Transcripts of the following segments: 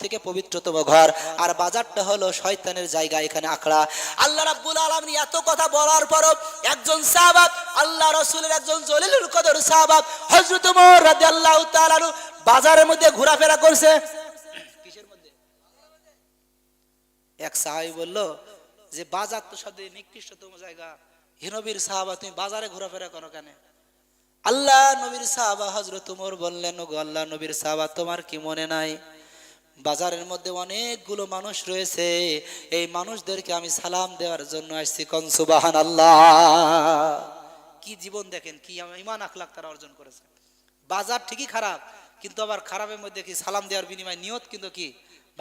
থেকে পবিত্রতম ঘর, আর বাজারটা হলো শয়তানের জায়গা, এখানে আখড়া। আল্লাহ রাব্বুল আলামিন এত কথা বলার পরও একজন সাহাবা, আল্লাহ রাসূলের একজন জলিলুল কদর সাহাবা হযরত ওমর রাদিয়াল্লাহু তাআলা আনহু বাজারের মধ্যে ঘোরাফেরা করছে। কিসের মধ্যে? এক সাহাবী বলল যে বাজার তো সবচেয়ে নিকৃষ্টতম জায়গা, হে নবীর সাহাবা তুমি বাজারে ঘোরাফেরা করো কেন? আল্লাহ নবীর সাহাবা হযরত ওমর বললেন, ওগো আল্লাহ নবীর সাহাবা তোমার কি মনে নাই বাজারের মধ্যে অনেকগুলো মানুষ রয়েছে, এই মানুষদেরকে আমি সালাম দেওয়ার জন্য আসছি। কোন সুবহানাল্লাহ। কি জীবন দেখেন, কি ঈমান আখলাক তারা অর্জন করেছে। বাজার ঠিকই খারাপ, কিন্তু আবার খারাপের মধ্যে কি সালাম দেওয়ার বিনিময়ে নিয়ত কিন্তু কি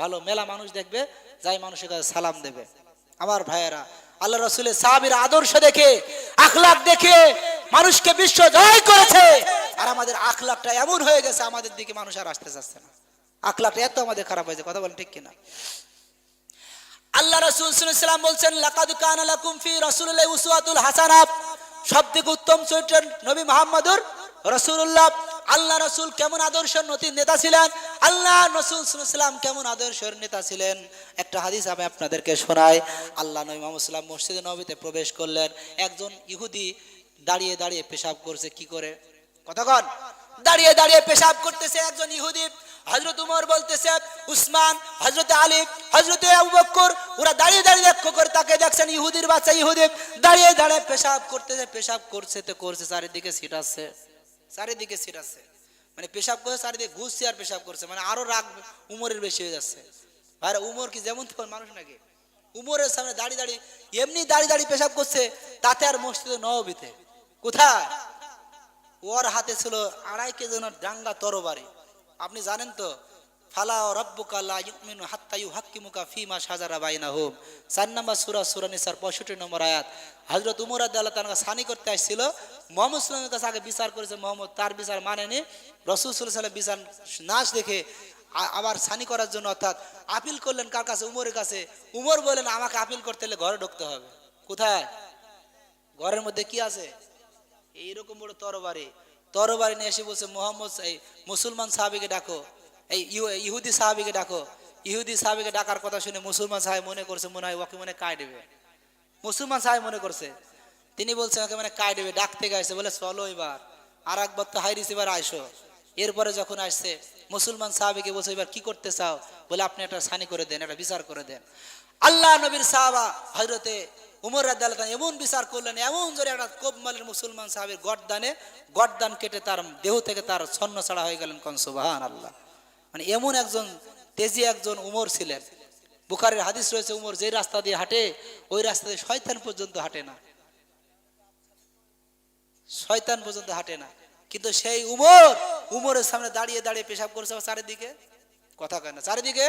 ভালো। মেলা মানুষ দেখবে, যাই মানুষের কাছে সালাম দেবে। আমার ভাইয়েরা, আল্লাহ রাসূলের সাহাবীর আদর্শ দেখে, আখলাক দেখে মানুষকে বিশ্ব জয় করেছে। আর আমাদের আখলাকটা এমন হয়ে গেছে, আমাদের দিকে মানুষ আর আসতে চাচ্ছে না। আখলাকটা এত আমাদের খারাপ হয়েছে, কথা বলেন ঠিক কিনা? আল্লাহ রাসূল সাল্লাল্লাহু আলাইহি ওয়াসাল্লাম বলছেন, লাকাদ কানা লাকুম ফি রাসূলিল্লাহি উসওয়াতুল হাসানাহ, সবথেকে উত্তম চরিত্র নবী মুহাম্মদুর রাসূলুল্লাহ। আল্লাহ রাসূল কেমন আদর্শের নেতা ছিলেন, আল্লাহ রাসূল সাল্লাল্লাহু আলাইহি ওয়াসাল্লাম কেমন আদর্শের নেতা ছিলেন, একটা হাদিস আমি আপনাদেরকে শোনাই। আল্লাহ নবী মুহাম্মদ সাল্লাল্লাহু আলাইহি ওয়াসাল্লাম মসজিদে নববীতে প্রবেশ করলেন, একজন ইহুদি দাঁড়িয়ে দাঁড়িয়ে পেশাব করছে। কি করে? কতক্ষণ দাঁড়িয়ে দাঁড়িয়ে পেশাব করতেছে একজন ইহুদি। হযরত ওমর বলতেছে, উসমান, হযরত আলী, হযরত আবু বকর ওরা দাঁড়িয়ে দাঁড়িয়ে লক্ষ্য করে তাকে দেখছেন, ইহুদির বাচ্চা ইহুদি দাঁড়িয়ে দাঁড়িয়ে পেশাব করতেছে। পেশাব করছে তো করছে, চারিদিকে ছিট আছে, চারিদিকে ছিট আছে, মানে পেশাব করছে চারিদিকে ঘুরছে আর পেশাব করছে, মানে আরো রাগ উমরের বেশি হয়ে যাচ্ছে। আর উমর কি যেমন তেমন মানুষ নাকি? উমরের সামনে দাঁড়িয়ে দাঁড়িয়ে এমনি দাঁড়িয়ে দাঁড়িয়ে পেশাব করছে, তাতে আর মসজিদে নববীতে কোথায় ওর হাতে ছিল 2.5 কেজি ডাঙ্গা তরবারি। আপনি জানেন তো, ফালা রাব্বুকা লা ইউমিনু হাত্তা ইউহাক্কিমুকা ফীমা শাজারা বাইনাহুম, 4 নম্বর সূরা, সূরা নিসার 65 নম্বর আয়াত। হযরত ওমর রাদিয়াল্লাহু তাআলা সানি করতে আসছিল, মুহাম্মদ সাল্লাল্লাহু আলাইহি ওয়াসাল্লামের কাছে আগে বিচার করেছে, মুহাম্মদ তার বিচার মানেনি। রাসূল সাল্লাল্লাহু আলাইহি ওয়াসাল্লাম বিচার নাশ দেখে আবার সানি করার জন্য অর্থাৎ আপিল করলেন কার কাছে? উমরের কাছে। উমর বলেন, আমাকে আপিল করতে হলে ঘরে ঢুকতে হবে। কোথায়? ঘরের মধ্যে কি আছে? এইরকম বড় তরবারি। তরবারি নিয়ে এসে বলছে, মোহাম্মদ এই মুসলমান সাহাবীকে ডাকো, এই ইহুদি সাহাবীকে ডাকো। ইহুদি সাহাবীকে ডাকার কথা শুনে মুসলমান সাহাবী মনে করছে মনে হয় ওকে মনে কায় দেবে। মুসলমান সাহাবী মনে করছে, তিনি বলছেন ওকে মানে কায় দেবে, ডাকতে গেছে, বলে চলো এবার আর একবার তো হাই রিসিভার আইসো। এরপরে যখন আসছে মুসলমান সাহাবীকে বলছে, এবার কি করতে চাও? বলে আপনি একটা সানি করে দেন, একটা বিচার করে দেন। আল্লাহ নবীর সাহাবা হযরতে উমর রাদিয়াল্লাহু তাআলা এমন বিচার করলেন, এমন জোরে একটা কোবমালের মুসলমান সাহাবীর গর্দান কেটে তার দেহ থেকে তার ছন্ন ছাড়া হয়ে গেলেন। কোন সুবহানাল্লাহ। মানে এমন একজন তেজি একজন উমর ছিলেন। বুখারীর হাদিস রয়েছে, উমর যে রাস্তা দিয়ে হাঁটে ওই রাস্তা দিয়ে শয়তান পর্যন্ত হাঁটে না, শয়তান পর্যন্ত হাঁটে না। কিন্তু সেই উমরের সামনে দাঁড়িয়ে দাঁড়িয়ে পেশাব করছে, চারিদিকে কথা কয় না, চারিদিকে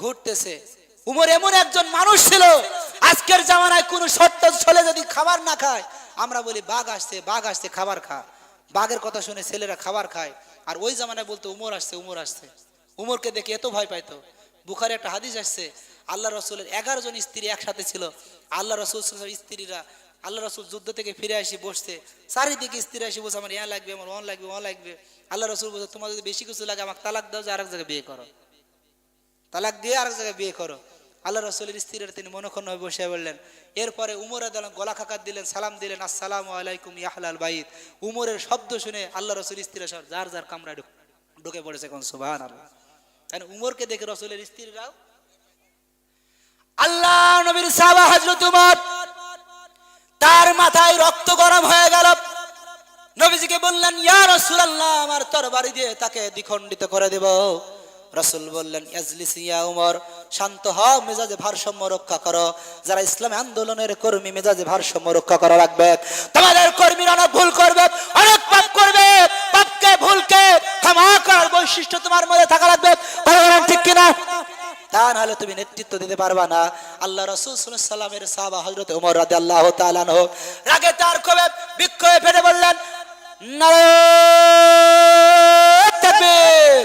ঘুরতেছে। উমর এমন একজন মানুষ ছিল, আজকের জামানায় কোন সত্য ছেলে যদি খাবার না খায়, আমরা বলি বাঘ আসছে খাবার খা। বাঘের কথা শুনে ছেলেরা খাবার খায়, আর ওই জামানায় বলতো উমর আসছে। উমরকে দেখে এত ভয় পাইতো। বুখারী একটা হাদিস আসছে, আল্লাহ রাসূলের 11 জন স্ত্রী একসাথে ছিল। আল্লাহ রাসূল স্ত্রীরা, আল্লাহ রাসূল যুদ্ধ থেকে ফিরে এসে বসছে, চারিদিকে স্ত্রীরা এসে বলছে, আমার ইয়া লাগবে, আমার ও লাগবে। আল্লাহ রাসূল বলছে, তোমার যদি বেশি কিছু লাগে আমাকে তালাক দাও, যে আরেক জায়গায় বিয়ে করো, তালাক দিয়ে আরেক জায়গায় বিয়ে করো। আল্লাহ রাসূলের স্ত্রীরা তিনি মনক্ষণ হয়ে বসে বললেন। এরপরে উমর রাদিয়াল্লাহু গলা খাকাত দিলেন, সালাম দিলেন, আসসালামু আলাইকুম ইয়া আহলাল বাইত। উমরের শব্দ শুনে আল্লাহ রাসূলের স্ত্রীরা সব যার যার কামরায় ঢুকে পড়েছে। কোন সুবহানাল্লাহ। তাই উমরকে দেখে রাসূলের স্ত্রীরাও। আল্লাহ নবীর সাহাবা হযরত উমর, তার মাথায় রক্ত গরম হয়ে গেল। নবীজিকে বললেন, ইয়া রাসূলুল্লাহ, আমার তরবারি দিয়ে তাকে দ্বিখণ্ডিত করে দেব। রাসূল বললেন, ইজলিস ইয়া উমর, শান্ত হও, মেজাজে ভারসাম্য রক্ষা করো। যারা ইসলামী আন্দোলনের কর্মী, মেজাজে ভারসাম্য রক্ষা করা রাখবে। তোমাদের কর্মীরা অনেক ভুল করবে, অনেক পাপ করবে, পাপকে ভুলকে ক্ষমা করার বৈশিষ্ট্য তোমার মধ্যে থাকা লাগবে। বলেন ঠিক কিনা? তা নাহলে তুমি নেতৃত্ব দিতে পারবা না। আল্লাহ রাসূল সাল্লাল্লাহু আলাইহি সাল্লামের সাহাবা হযরত ওমর রাদিয়াল্লাহু তাআলা আনহু রাগে তার ক্ষোভে বিক্ষোভে ফেটে বললেন, নারে তাকবীর।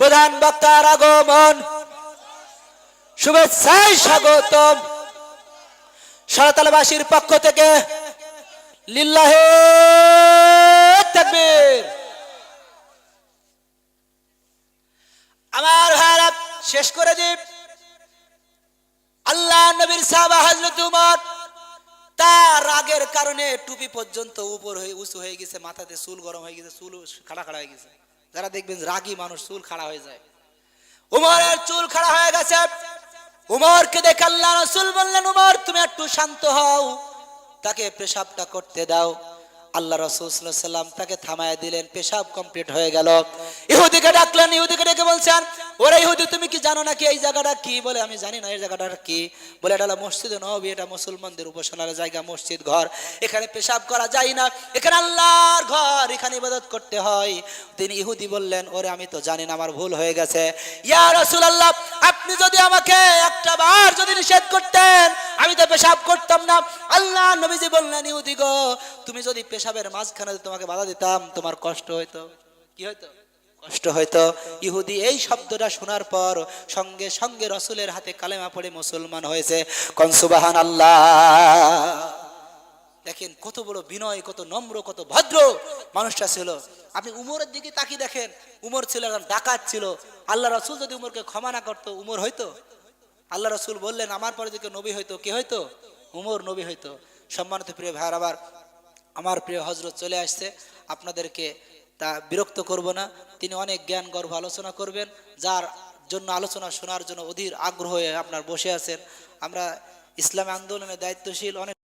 প্রধান বক্তার আগমন, শুভেচ্ছায় স্বাগতম। সারাতালবাসীর পক্ষ থেকে লিল্লাহি তাকবীর। আমার ভাইরা শেষ করে দিই, আল্লাহ নবীর সাহাবা হযরত উমর, তার রাগের কারণে টুপি পর্যন্ত উপর হয়ে উঁচু হয়ে গেছে, মাথাতে চুল গরম হয়ে গেছে, চুল খাড়া খাড়া হয়ে গেছে। যারা দেখবেন রাগী মানুষ চুল খাড়া হয়ে যায়, উমরের চুল খাড়া হয়ে গেছে। উমরকে দেখে আল্লাহ রাসূল বললেন, উমর তুমি একটু শান্ত হও, তাকে পেশাবটা করতে দাও। আল্লাহ রাসূল সাল্লাল্লাহু আলাইহি সাল্লাম তাকে থামায় দিলেন, পেশাব কমপ্লিট হয়ে গেল। ইহুদিকে ডাকলেন, ইহুদিকে ডেকে বলছেন, ওরে ইহুদি তুমি কি জানো নাকি এই জায়গাটা কি? বলে আমি জানি না এই জায়গাটা কি। বলে এটা হলো মসজিদে নববী, এটা মুসলমানদের উপাসনার জায়গা, মসজিদ ঘর, এখানে পেশাব করা যায় না, এখানে আল্লাহর ঘর, এখানে ইবাদত করতে হয়। তিনি ইহুদি বললেন, ওরে আমি তো জানি না, আমার ভুল হয়ে গেছে। ইয়া রাসূলুল্লাহ আপনি যদি আমাকে একটা বার যদি নিষেধ করতেন আমি তো পেশাব করতাম না। আল্লাহ নবীজি বললেন, ইহুদি গো তুমি যদি পেশাবের মাঝখানে তোমাকে বাধা দিতাম তোমার কষ্ট হইতো। কি হইতো? কষ্ট হইতো। ইহুদি এই শব্দটা শোনার পর সঙ্গে সঙ্গে রাসূলের হাতে কালেমা পড়ে মুসলমান হয়েছে। কোন সুবহানাল্লাহ। দেখেন কত বড় বিনয়, কত নম্র, কত ভদ্র মানুষটা ছিল। আপনি উমরের দিকে তাকিয়ে দেখেন, উমর ছিল একজন ডাকাত ছিল। আল্লাহ রাসূল যদি উমরকে ক্ষমা না করতো উমর হইতো? আল্লাহ রাসূল বললেন আমার পরে যদি নবী হইতো, কে হইতো? উমর নবী হইতো। সম্মানিত প্রিয় ভাইয়ার, আবার আমার প্রিয় হযরত চলে আসছে, আপনাদেরকে তা বিরক্ত করব না। তিনি অনেক জ্ঞান গর্ভ আলোচনা করবেন, যার জন্য আলোচনা শোনার জন্য অধীর আগ্রহ হয়ে আপনার বসে আছেন। আমরা ইসলামী আন্দোলনের দায়িত্বশীল অনেক